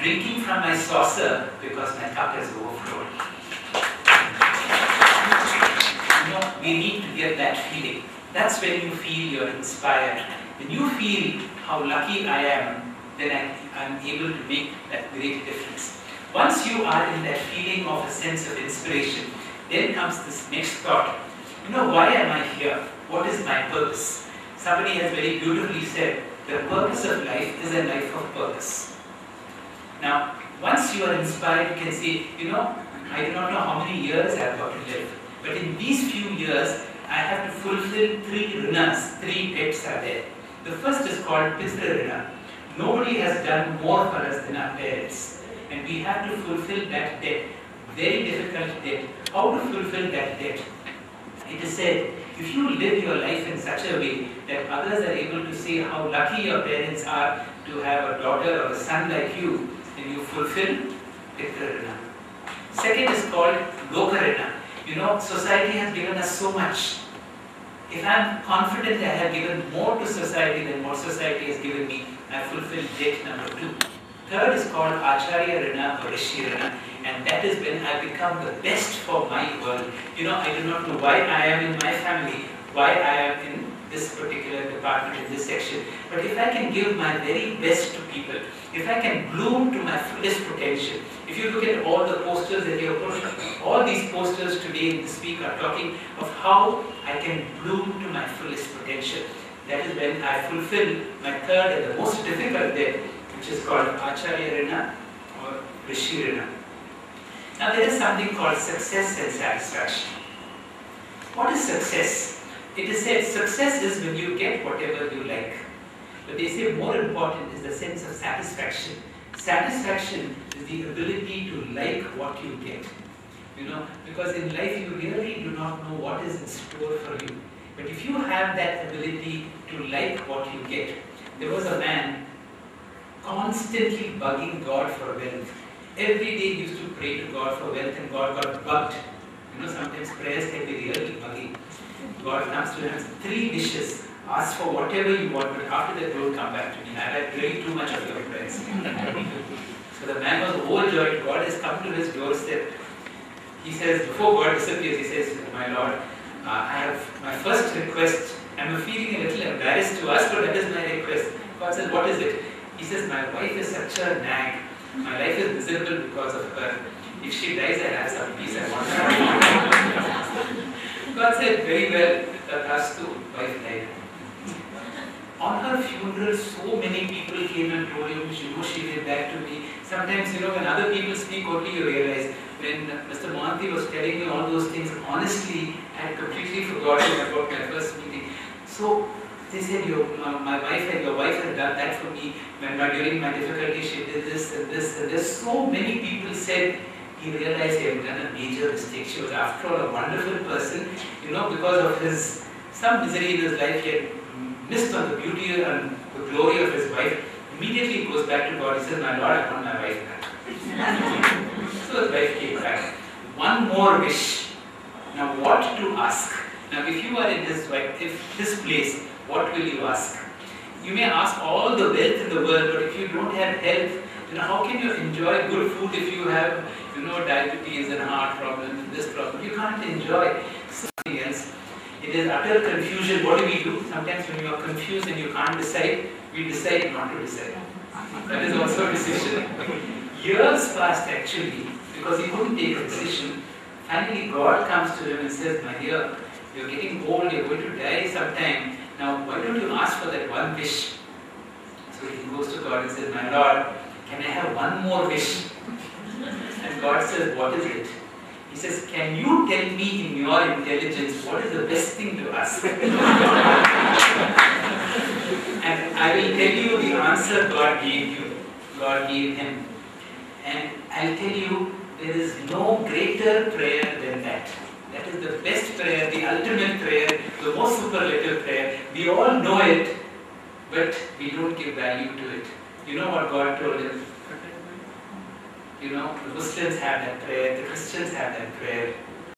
drinking from my saucer because my cup has overflowed. We need to get that feeling. That's when you feel you're inspired. When you feel how lucky I am, then I'm able to make that great difference. Once you are in that feeling of a sense of inspiration, then comes this next thought. Why am I here? What is my purpose? Somebody has very beautifully said, the purpose of life is a life of purpose. Now, once you are inspired, you can say, I do not know how many years I have got to live. But in these few years, I have to fulfill 3 rinas, 3 debts are there. The first is called Pitra Rina. Nobody has done more for us than our parents. And we have to fulfill that debt. Very difficult debt. How to fulfill that debt? It is said, if you live your life in such a way that others are able to say how lucky your parents are to have a daughter or a son like you, then you fulfill Pitra Rina. Second is called Loka Rina. Society has given us so much. If I am confident I have given more to society than what society has given me, I fulfill debt number 2. Third is called Acharya Rina or Rishi Rina, and that is when I become the best for my world. I do not know why I am in my family, why I am in this particular department, in this section, but if I can give my very best to people, if I can bloom to my fullest potential. If you look at all the posters that you have put, all these posters today in this week are talking of how I can bloom to my fullest potential. That is when I fulfill my third and the most difficult debt, which is called Acharya Rina or Rishi Rina. Now there is something called success and satisfaction. What is success? It is said success is when you get whatever you like. But they say more important is the sense of satisfaction. Satisfaction is the ability to like what you get. Because in life you really do not know what is in store for you. But if you have that ability to like what you get, there was a man constantly bugging God for wealth. Every day he used to pray to God for wealth and God got bugged. Sometimes prayers can be really buggy. God comes to him and says, 3 wishes. Ask for whatever you want, but after that don't come back to me. I've had really too much of your prayers. So the man was overjoyed. God has come to his doorstep. He says, before God disappears, he says, my Lord, I have my first request. I'm feeling a little embarrassed to ask, but that is my request. God says, what is it? He says, my wife is such a nag. My life is miserable because of her. If she dies, I have some peace. I want her. God said, very well, Tathastu, wife died. On her funeral, so many people came and told him, she gave back to me. Sometimes, when other people speak, only you realize. When Mr. Mohanty was telling me all those things, honestly, I had completely forgotten about my first meeting. So, they said, my wife and your wife had done that for me. During my difficulty, she did this and this and this. So many people said, he realized he had done a major mistake. She was, after all, a wonderful person. Because of some misery in his life, he had missed on the beauty and the glory of his wife. Immediately he goes back to God. He says, my Lord, I want my wife back. So his wife came back. One more wish. Now what to ask? Now if you are in this place, what will you ask? You may ask all the wealth in the world, but if you don't have health, how can you enjoy good food if you have, diabetes and heart problem and this problem? You can't enjoy something else. It is utter confusion. What do? Sometimes when you are confused and you can't decide, we decide not to decide. That is also a decision. Years passed actually, because he couldn't take a decision. Finally God comes to him and says, my dear, you're getting old, you're going to die sometime. Now why don't you ask for that one wish? So he goes to God and says, my Lord, can I have one more wish? And God says, what is it? He says, can you tell me in your intelligence what is the best thing to ask? And I will tell you the answer God gave you. God gave him. And I'll tell you, there is no greater prayer than that. That is the best prayer, the ultimate prayer, the most superlative prayer. We all know it, but we don't give value to it. You know what God told him? The Muslims have that prayer, the Christians have that prayer.